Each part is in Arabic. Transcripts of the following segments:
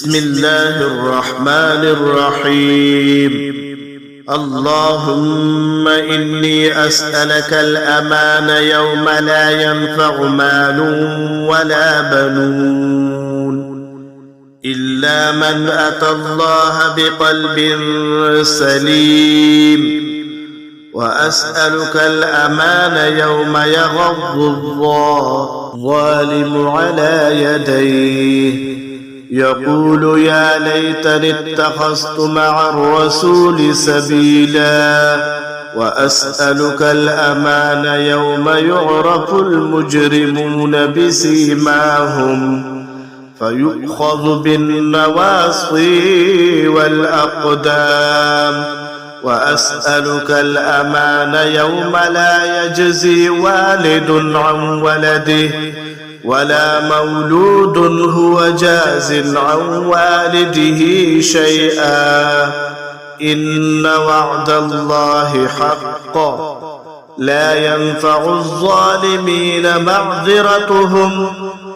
بسم الله الرحمن الرحيم. اللهم إني أسألك الأمان يوم لا ينفع مال ولا بنون إلا من أتى الله بقلب سليم، وأسألك الأمان يوم يغض الظالم على يديه يقول يا ليتني اتخذت مع الرسول سبيلا، وأسألك الأمان يوم يعرف المجرمون بسيماهم فيؤخذ بالنواصي والأقدام، وأسألك الأمان يوم لا يجزي والد عن ولده ولا مولود هو جاز عن والده شيئا، إن وعد الله حق لا ينفع الظالمين معذرتهم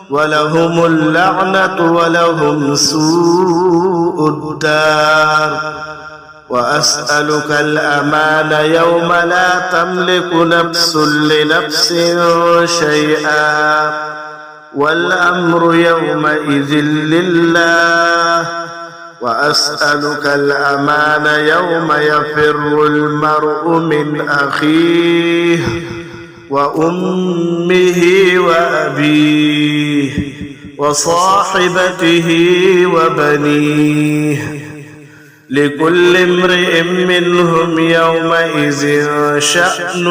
ولهم اللعنة ولهم سوء الدار. وأسألك الأمان يوم لا تملك نفس لنفس شيئا والأمر يومئذ لله. وأسألك الأمان يوم يفر المرء من أخيه وأمه وأبيه وصاحبته وبنيه لكل امرئ منهم يومئذ شأن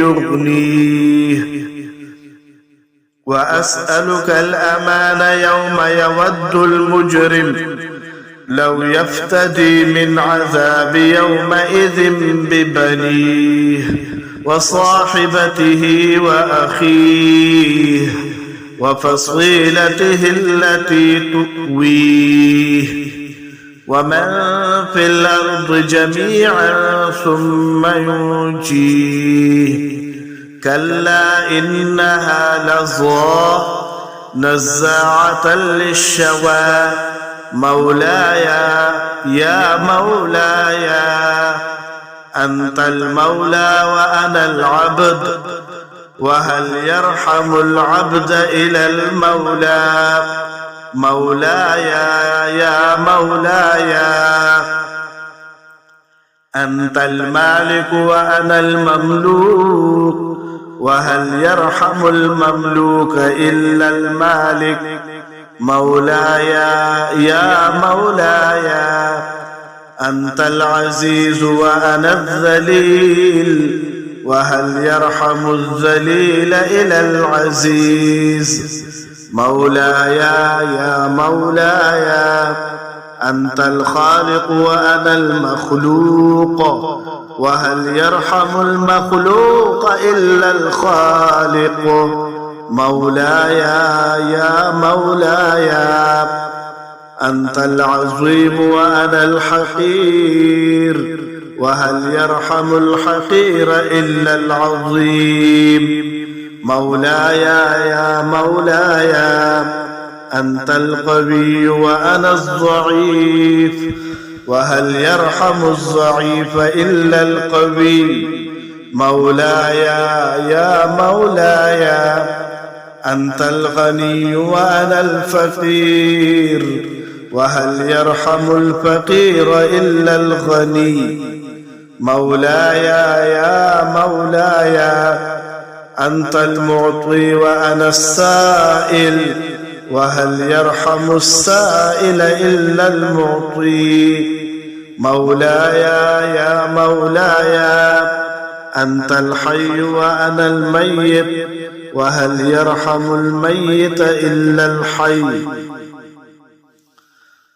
يغنيه. وأسألك الأمان يوم يود المجرم لو يفتدي من عذاب يومئذ ببنيه وصاحبته وأخيه وفصيلته التي تؤويه ومن في الأرض جميعا ثم ينجيه. كلا إنها لظى نزاعة للشوى مولاي يا مولاي أنت المولى وأنا العبد، وهل يرحم العبد إلى المولى مولاي يا مولاي أنت المالك وأنا المملوك، وهل يرحم المملوك إلا المالك مولاي يا مولاي أنت العزيز وأنا الذليل، وهل يرحم الذليل إلا العزيز مولاي يا مولاي أنت الخالق وأنا المخلوق، وهل يرحم المخلوق إلا الخالق مولاي يا مولاي أنت العظيم وأنا الحقير، وهل يرحم الحقير إلا العظيم مولاي يا مولاي أنت القوي وأنا الضعيف، وهل يرحم الضعيف إلا القوي مولاي يا مولاي أنت الغني وأنا الفقير، وهل يرحم الفقير إلا الغني مولاي يا مولاي أنت المعطي وأنا السائل، وهل يرحم السائل إلا المعطي مولاي يا مولاي أنت الحي وأنا الميت، وهل يرحم الميت إلا الحي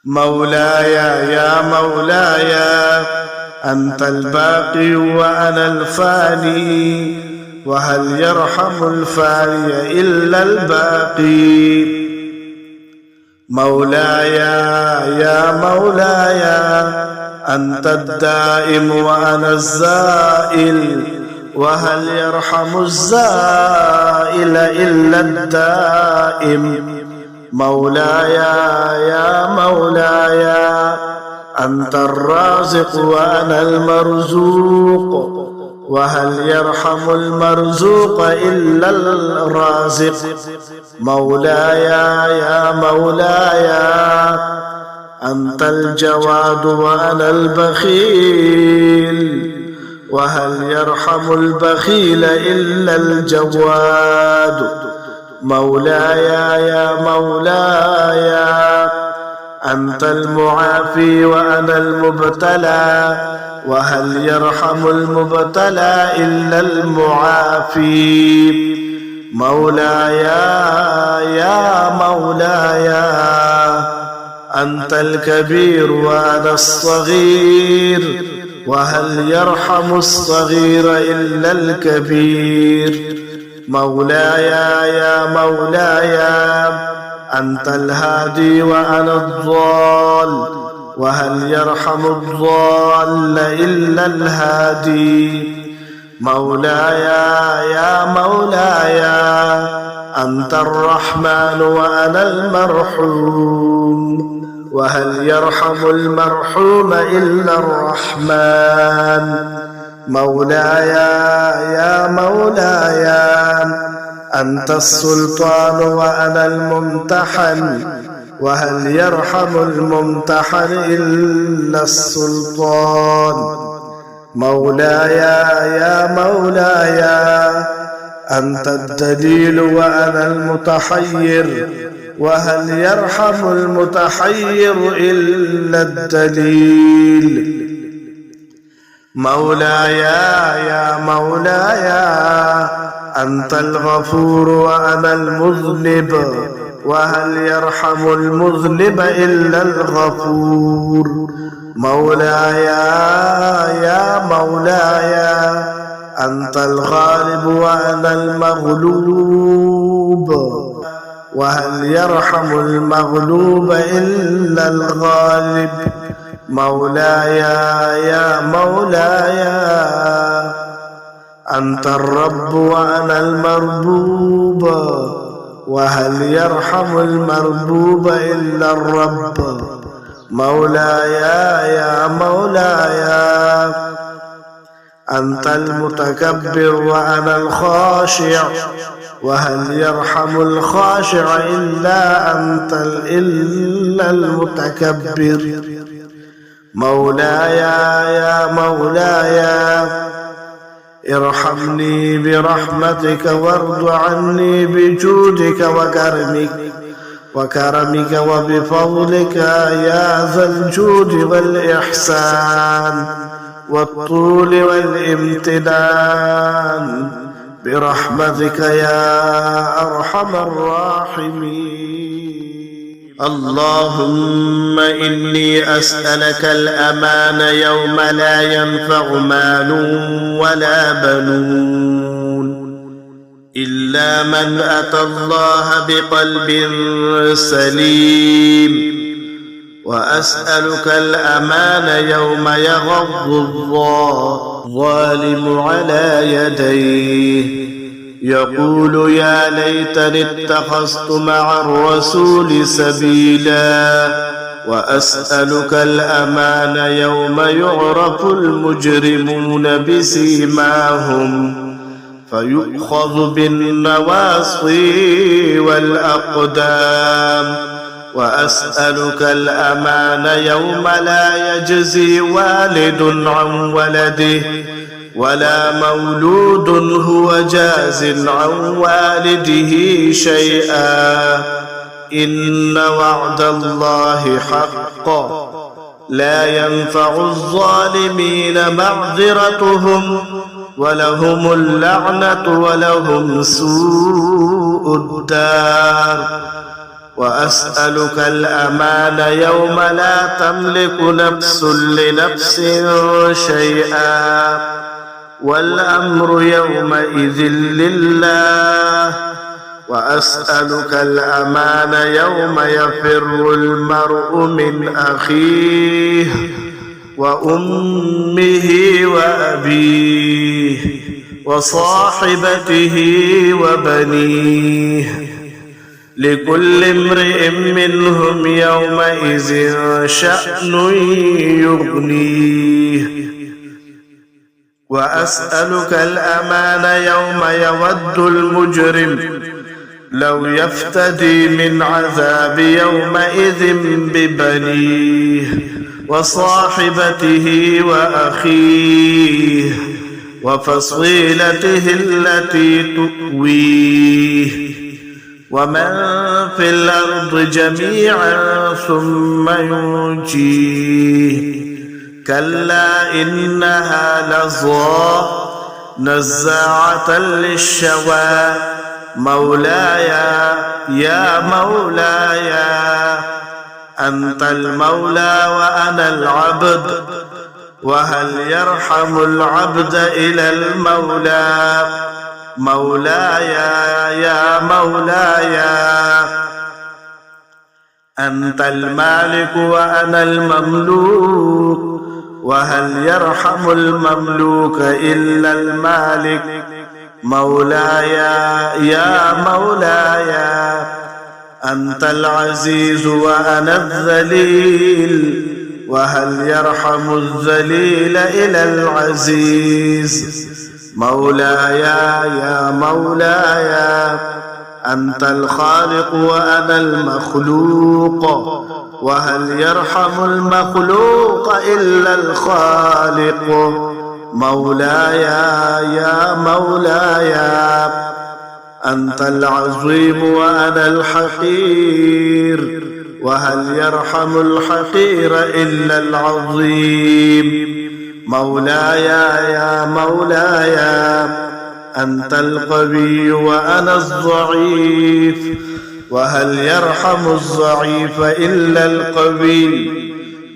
مولاي يا مولاي أنت الباقي وأنا الفاني، وهل يرحم الفاني إلا الباقي مولاي يا مولاي أنت الدائم وأنا الزائل، وهل يرحم الزائل إلا الدائم مولاي يا مولاي مولاي أنت الرازق وأنا المرزوق وهل يرحم المرزوق إلا الرازق مولاي يا مولاي أنت الجواد وأنا البخيل وهل يرحم البخيل إلا الجواد مولاي يا مولاي أنت المعافي وأنا المبتلى وهل يرحم المبتلى إلا المعافي مولاي يا مولاي أنت الكبير وأنا الصغير وهل يرحم الصغير إلا الكبير مولاي يا مولاي أنت الهادي وأنا الضال وهل يرحم الضال إلا الهادي مولاي يا مولاي أنت الرحمن وأنا المرحوم وهل يرحم المرحوم إلا الرحمن مولاي يا مولاي أنت السلطان وأنا الممتحن وهل يرحم الممتحن إلا السلطان مولاي يا مولاي أنت الدليل وأنا المتحير وهل يرحم المتحير إلا الدليل مولاي يا مولاي أنت الغفور وأنا المذنب وهل يرحم المذنب إلا الغفور مولاي يا مولاي أنت الغالب وأنا المغلوب وهل يرحم المغلوب إلا الغالب مولاي يا مولاي أنت الرب وأنا المربوب وهل يرحم المربوب إلا الرب مولاي يا مولاي أنت المتكبر وأنا الخاشع وهل يرحم الخاشع إلا أنت إلا المتكبر مولاي يا مولاي ارحمني برحمتك وارض عني بجودك وكرمك وبفضلك يا ذا الجود والإحسان والطول والامتنان برحمتك يا أرحم الراحمين اللهم إني أسألك الأمان يوم لا ينفع مال ولا بنون إلا من أتى الله بقلب سليم وأسألك الأمان يوم يغض الظالم على يديه يقول يا ليتني اتخذت مع الرسول سبيلا وأسألك الأمان يوم يعرف المجرمون بسيماهم فيؤخذ بالنواصي والأقدام وأسألك الأمان يوم لا يجزي والد عن ولده ولا مولود هو جاز عن والده شيئا إن وعد الله حق لا ينفع الظالمين معذرتهم ولهم اللعنة ولهم سوء الدار وأسألك الأمان يوم لا تملك نفس لنفس شيئا والأمر يومئذ لله وأسألك الأمان يوم يفر المرء من أخيه وأمه وأبيه وصاحبته وبنيه لكل امرئ منهم يومئذ شأن يغنيه وأسألك الأمان يوم يود المجرم لو يفتدي من عذاب يومئذ ببنيه وصاحبته وأخيه وفصيلته التي تؤويه ومن في الأرض جميعا ثم ينجيه كلا إنها لظى نزاعة للشوى مولاي يا مولاي أنت المولى وأنا العبد وهل يرحم العبد إلى المولى مولاي يا مولاي أنت المالك وأنا المملوك وهل يرحم المملوك إلا المالك مولاي يا مولاي أنت العزيز وأنا الذليل وهل يرحم الذليل إلى العزيز مولاي يا مولاي أنت الخالق وأنا المخلوق وهل يرحم المخلوق إلا الخالق مولاي يا مولاي أنت العظيم وأنا الحقير وهل يرحم الحقير إلا العظيم مولاي يا مولاي أنت القوي وأنا الضعيف وهل يرحم الضعيف إلا القوي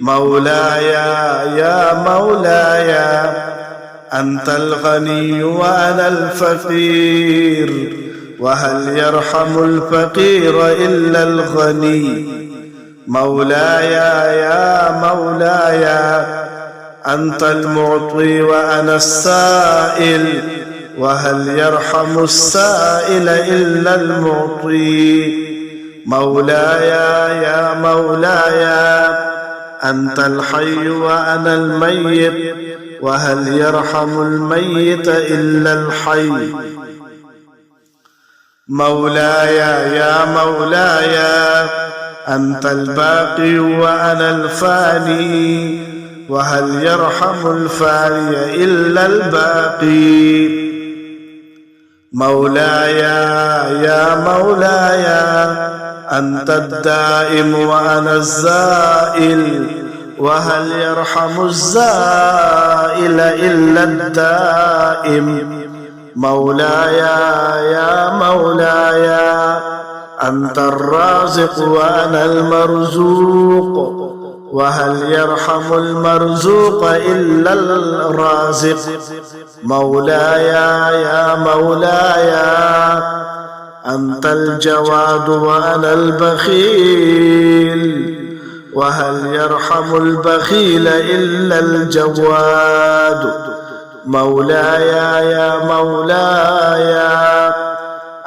مولاي يا مولاي أنت الغني وأنا الفقير وهل يرحم الفقير إلا الغني مولاي يا مولاي أنت المعطي وأنا السائل وهل يرحم السائل إلا المعطي مولاي يا مولاي أنت الحي وأنا الميت وهل يرحم الميت إلا الحي مولاي يا مولاي أنت الباقي وأنا الفاني وهل يرحم الفاني إلا الباقي مولاي يا مولاي أنت الدائم وأنا الزائل وهل يرحم الزائل إلا الدائم مولاي يا مولاي أنت الرازق وأنا المرزوق وهل يرحم المرزوق إلا الرازق مولاي يا مولاي أنت الجواد وأنا البخيل وهل يرحم البخيل إلا الجواد مولاي يا مولاي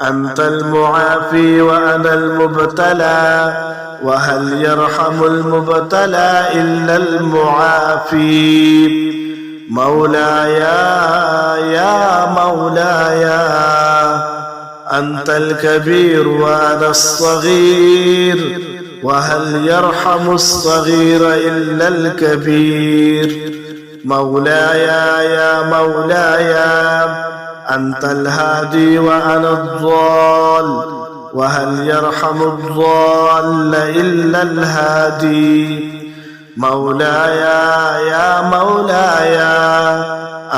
أنت المعافي وأنا المبتلى وهل يرحم المبتلى إلا المعافي مولاي يا مولاي أنت الكبير وأنا الصغير وهل يرحم الصغير إلا الكبير مولاي يا مولاي أنت الهادي وأنا الضال وهل يرحم الضال إلا الهادي مولاي يا مولاي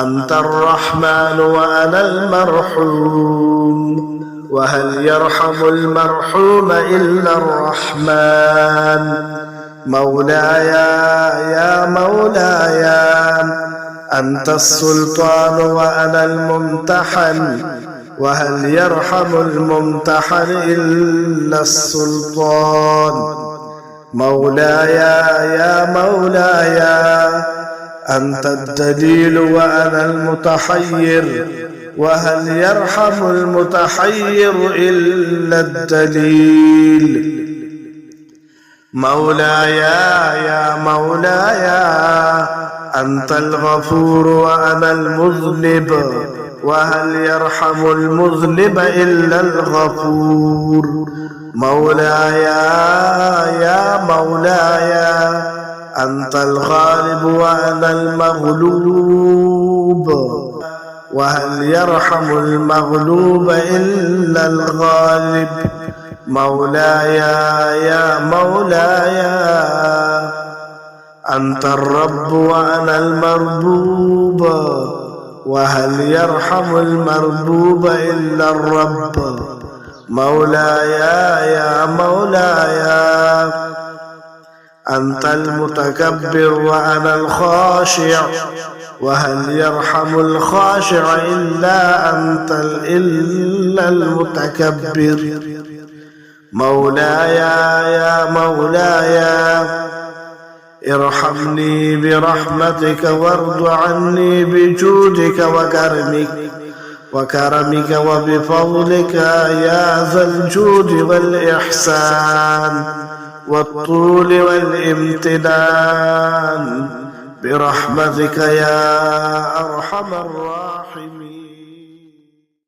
أنت الرحمن وأنا المرحوم وهل يرحم المرحوم إلا الرحمن مولاي يا مولاي أنت السلطان وأنا الممتحن وهل يرحم الممتحن إلا السلطان مولاي يا مولاي أنت الدليل وأنا المتحير وهل يرحم المتحير إلا الدليل مولاي يا مولاي أنت الغفور وأنا المذنب وهل يرحم المذنب إلا الغفور مولاي يا مولاي أنت الغالب وأنا المغلوب وهل يرحم المغلوب إلا الغالب مولاي يا مولاي أنت الرب وأنا المربوب وهل يرحم المربوب إلا الرب مولاي يا مولاي أنت المتكبر وأنا الخاشع وهل يرحم الخاشع إلا أنت إلا المتكبر مولاي يا مولاي ارحمني برحمتك وارض عني بجودك وكرمك وبفضلك يا ذا الجود والإحسان والطول والامتنان برحمتك يا أرحم الراحمين.